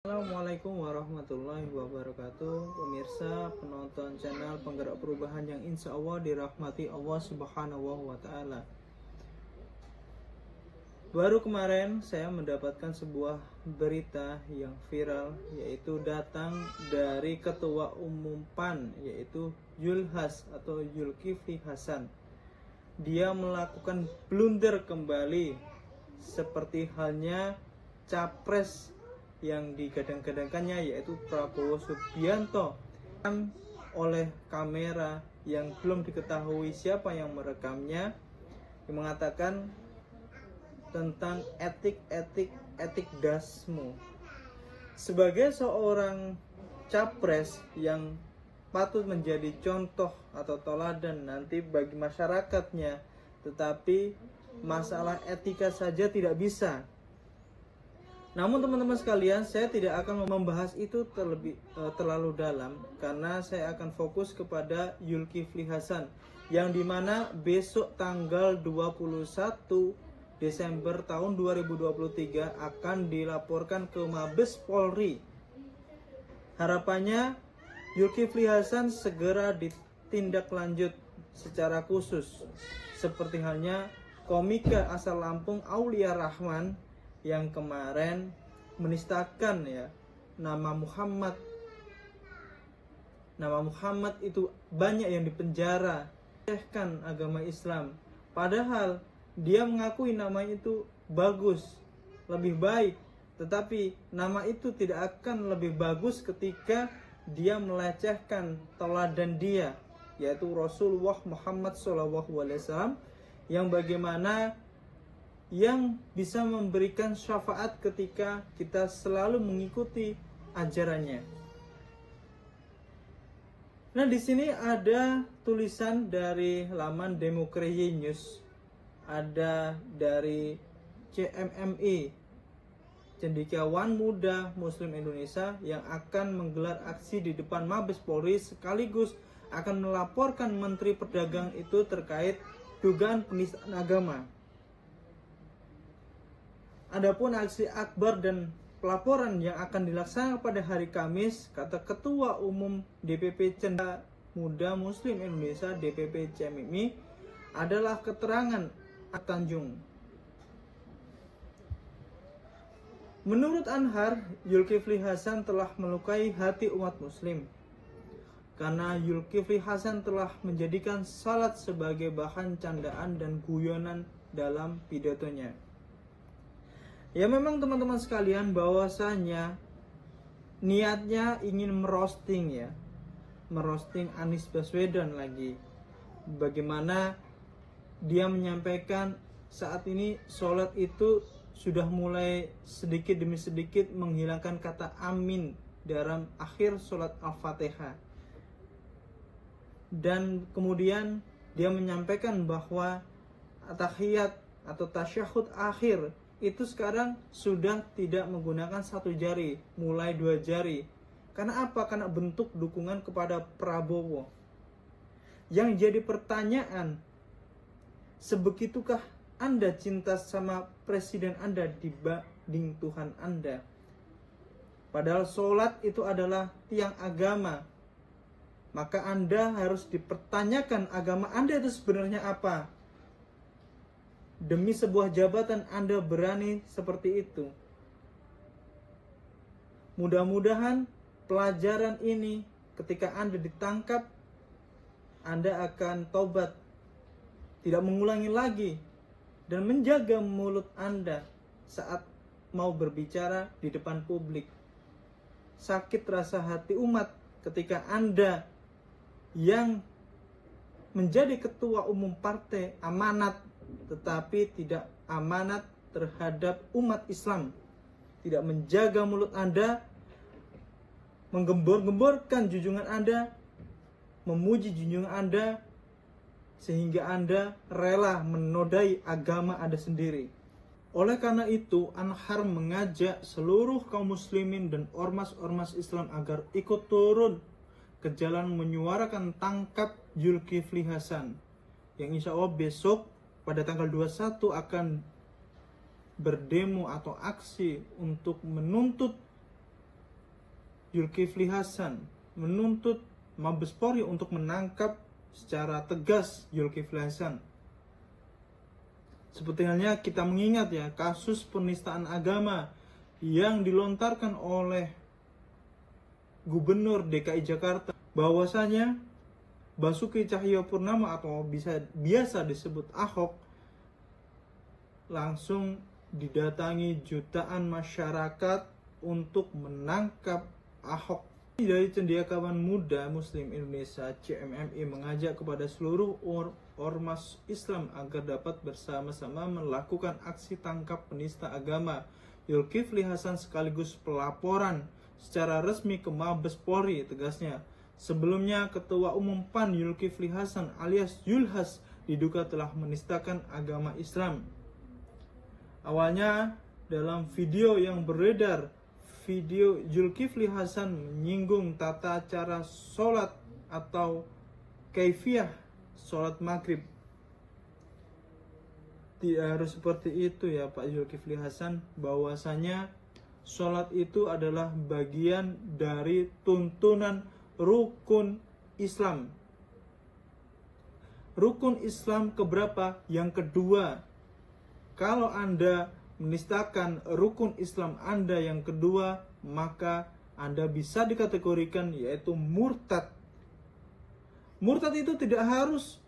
Assalamualaikum warahmatullahi wabarakatuh. Pemirsa, penonton channel Penggerak Perubahan yang insya Allah dirahmati Allah Subhanahu wa Ta'ala. Baru kemarin saya mendapatkan sebuah berita yang viral, yaitu datang dari Ketua Umum PAN, yaitu Zulhas atau Zulkifli Hasan. Dia melakukan blunder kembali seperti halnya capres yang digadang-gadangkannya, yaitu Prabowo Subianto, oleh kamera yang belum diketahui siapa yang merekamnya, yang mengatakan tentang etik dasmu. Sebagai seorang capres yang patut menjadi contoh atau teladan nanti bagi masyarakatnya, tetapi masalah etika saja tidak bisa. Namun teman-teman sekalian, saya tidak akan membahas itu terlalu dalam, karena saya akan fokus kepada Zulkifli Hasan, yang dimana besok tanggal 21 Desember tahun 2023 akan dilaporkan ke Mabes Polri. Harapannya Zulkifli Hasan segera ditindaklanjut secara khusus, seperti halnya komika asal Lampung Aulia Rahman yang kemarin menistakan nama Muhammad. Nama Muhammad itu banyak yang dipenjara, melecehkan agama Islam. Padahal dia mengakui nama itu bagus, lebih baik. Tetapi nama itu tidak akan lebih bagus ketika dia melecehkan teladan dia, yaitu Rasulullah Muhammad SAW, yang bagaimana yang bisa memberikan syafaat ketika kita selalu mengikuti ajarannya. Nah, di sini ada tulisan dari laman Demokrasi News, ada dari CMMI, Cendekiawan Muda Muslim Indonesia, yang akan menggelar aksi di depan Mabes Polri sekaligus akan melaporkan Menteri Perdagangan itu terkait dugaan penistaan agama. Adapun aksi akbar dan pelaporan yang akan dilaksanakan pada hari Kamis, kata Ketua Umum DPP Cendekiawan Muda Muslim Indonesia DPP CMMI, adalah keterangan Tanjung. Menurut Anhar, Zulkifli Hasan telah melukai hati umat muslim, karena Zulkifli Hasan telah menjadikan salat sebagai bahan candaan dan guyonan dalam pidatonya. Ya, memang teman-teman sekalian, bahwasanya niatnya ingin merosting Anies Baswedan lagi. Bagaimana dia menyampaikan saat ini sholat itu sudah mulai sedikit demi sedikit menghilangkan kata amin dalam akhir sholat Al-Fatihah. Dan kemudian dia menyampaikan bahwa tahiyat atau tasyahud akhir itu sekarang sudah tidak menggunakan satu jari, mulai 2 jari. Karena apa? Karena bentuk dukungan kepada Prabowo. Yang jadi pertanyaan, sebegitukah Anda cinta sama presiden Anda dibanding Tuhan Anda? Padahal sholat itu adalah tiang agama. Maka Anda harus dipertanyakan agama Anda itu sebenarnya apa. Demi sebuah jabatan Anda berani seperti itu. Mudah-mudahan pelajaran ini ketika Anda ditangkap, Anda akan taubat, tidak mengulangi lagi, dan menjaga mulut Anda saat mau berbicara di depan publik. Sakit rasa hati umat ketika Anda yang menjadi ketua umum partai amanat, tetapi tidak amanat terhadap umat Islam, tidak menjaga mulut Anda, menggembor-gemborkan junjungan Anda, memuji junjungan Anda, sehingga Anda rela menodai agama Anda sendiri. Oleh karena itu, Anhar mengajak seluruh kaum muslimin dan ormas-ormas Islam agar ikut turun ke jalan menyuarakan tangkap Zulkifli Hasan, yang insya Allah besok pada tanggal 21 akan berdemo atau aksi untuk menuntut Zulkifli Hasan menuntut Mabes Polri untuk menangkap secara tegas Zulkifli Hasan. Seperti halnya kita mengingat ya, kasus penistaan agama yang dilontarkan oleh Gubernur DKI Jakarta, bahwasanya Basuki Cahayapurnama atau biasa disebut Ahok langsung didatangi jutaan masyarakat untuk menangkap Ahok. Dari Cendekiawan Muda Muslim Indonesia CMMI mengajak kepada seluruh ormas Islam agar dapat bersama-sama melakukan aksi tangkap penista agama Zulkifli Hasan sekaligus pelaporan secara resmi ke Mabes Polri, tegasnya. Sebelumnya, Ketua Umum PAN Zulkifli Hasan alias Zulhas diduga telah menistakan agama Islam. Awalnya, dalam video yang beredar, video Zulkifli Hasan menyinggung tata cara sholat atau kaifiyah sholat maghrib. Tidak harus seperti itu ya Pak Zulkifli Hasan, bahwasanya sholat itu adalah bagian dari tuntunan rukun Islam. Rukun Islam keberapa? Yang kedua. Kalau Anda menistakan rukun Islam Anda yang kedua, maka Anda bisa dikategorikan yaitu murtad. Murtad itu tidak harus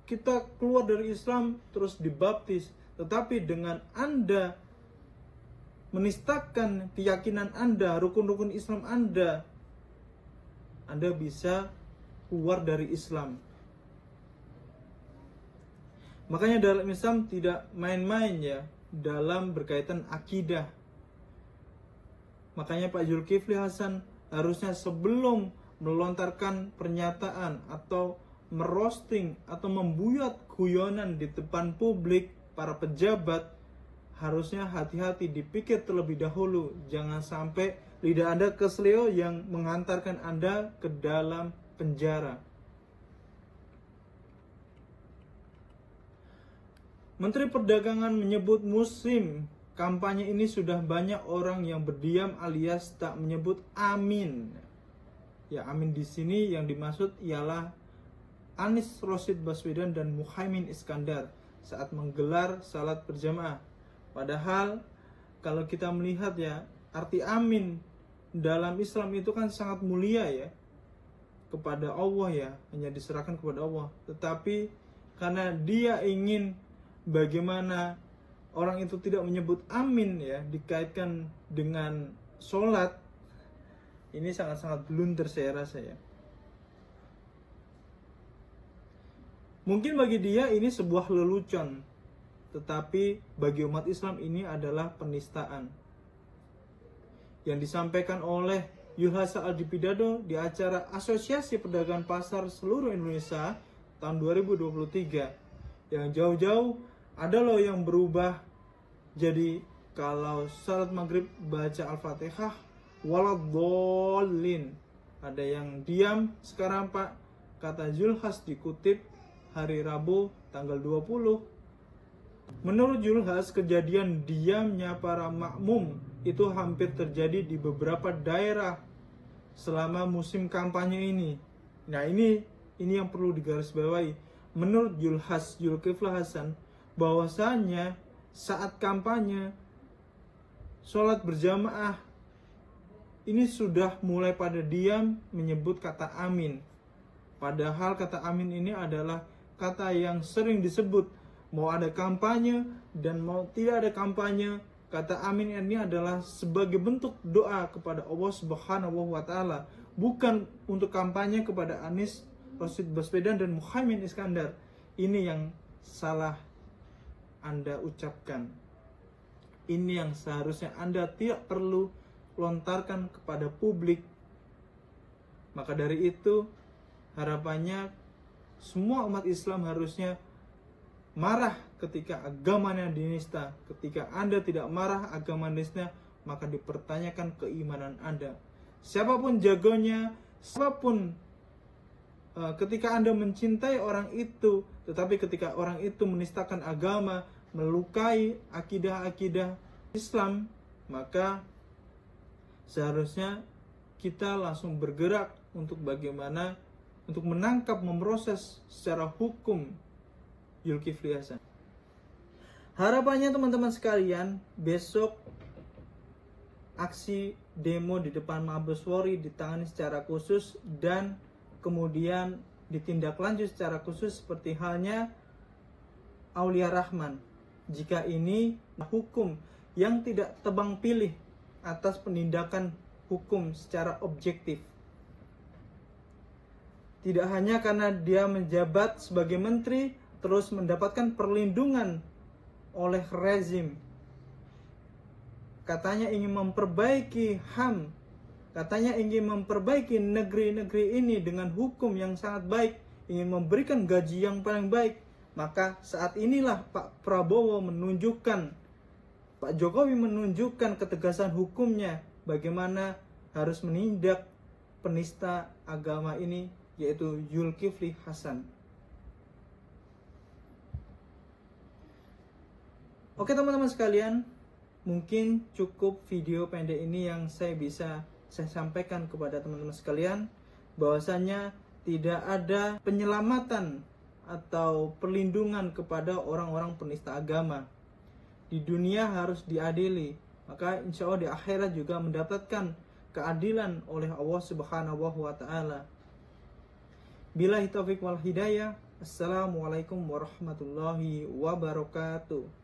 kita keluar dari Islam terus dibaptis, tetapi dengan Anda menistakan keyakinan Anda, rukun-rukun Islam Anda bisa keluar dari Islam. Makanya dalam Islam tidak main-main ya dalam berkaitan akidah. Makanya Pak Zulkifli Hasan harusnya sebelum melontarkan pernyataan atau merosting atau membuyat guyonan di depan publik para pejabat, harusnya hati-hati, dipikir terlebih dahulu. Jangan sampai lidah Anda kesleo yang menghantarkan Anda ke dalam penjara. Menteri Perdagangan menyebut musim kampanye ini sudah banyak orang yang berdiam alias tak menyebut amin. Ya, amin di sini yang dimaksud ialah Anies Rashid Baswedan dan Muhaimin Iskandar saat menggelar salat berjamaah. Padahal kalau kita melihat ya, arti amin dalam Islam itu kan sangat mulia ya, kepada Allah ya, hanya diserahkan kepada Allah. Tetapi karena dia ingin bagaimana orang itu tidak menyebut amin ya, dikaitkan dengan sholat, ini sangat-sangat blunder saya rasa ya. Mungkin bagi dia ini sebuah lelucon, tetapi bagi umat Islam ini adalah penistaan yang disampaikan oleh Zulhas Al-Dipidado di acara Asosiasi Pedagang Pasar Seluruh Indonesia tahun 2023. Yang jauh-jauh ada loh yang berubah jadi kalau salat maghrib baca Al-Fatihah waladhdallin. Ada yang diam sekarang Pak, kata Zulhas dikutip hari Rabu tanggal 20. Menurut Zulhas, kejadian diamnya para makmum itu hampir terjadi di beberapa daerah selama musim kampanye ini. Nah, ini yang perlu digarisbawahi. Menurut Zulhas, Zulkifli Hasan, bahwasanya saat kampanye sholat berjamaah ini sudah mulai pada diam menyebut kata amin. Padahal kata amin ini adalah kata yang sering disebut mau ada kampanye dan mau tidak ada kampanye. Kata amin ini adalah sebagai bentuk doa kepada Allah Subhanahu wa taala, bukan untuk kampanye kepada Anies Rashid Baswedan dan Muhaimin Iskandar. Ini yang salah Anda ucapkan. Ini yang seharusnya Anda tidak perlu lontarkan kepada publik. Maka dari itu, harapannya semua umat Islam harusnya marah ketika agamanya dinista. Ketika Anda tidak marah agama dinista, maka dipertanyakan keimanan Anda. Siapapun jagonya, siapapun, ketika Anda mencintai orang itu, tetapi ketika orang itu menistakan agama, melukai akidah-akidah Islam, maka seharusnya kita langsung bergerak untuk bagaimana untuk menangkap, memproses secara hukum Zulkifli Hasan. Harapannya teman-teman sekalian, besok aksi demo di depan Mabespori ditangani secara khusus dan kemudian ditindaklanjut secara khusus seperti halnya Aulia Rahman. Jika ini hukum yang tidak tebang pilih atas penindakan hukum secara objektif. Tidak hanya karena dia menjabat sebagai menteri terus mendapatkan perlindungan oleh rezim. Katanya ingin memperbaiki HAM, katanya ingin memperbaiki negeri-negeri ini dengan hukum yang sangat baik, ingin memberikan gaji yang paling baik. Maka saat inilah Pak Prabowo menunjukkan, Pak Jokowi menunjukkan ketegasan hukumnya bagaimana harus menindak penista agama ini, yaitu Zulkifli Hasan. Oke teman-teman sekalian, mungkin cukup video pendek ini yang saya sampaikan kepada teman-teman sekalian, bahwasanya tidak ada penyelamatan atau perlindungan kepada orang-orang penista agama. Di dunia harus diadili, maka insya Allah di akhirat juga mendapatkan keadilan oleh Allah Subhanahu wa Ta'ala. Billahi taufiq wal hidayah. Assalamualaikum warahmatullahi wabarakatuh.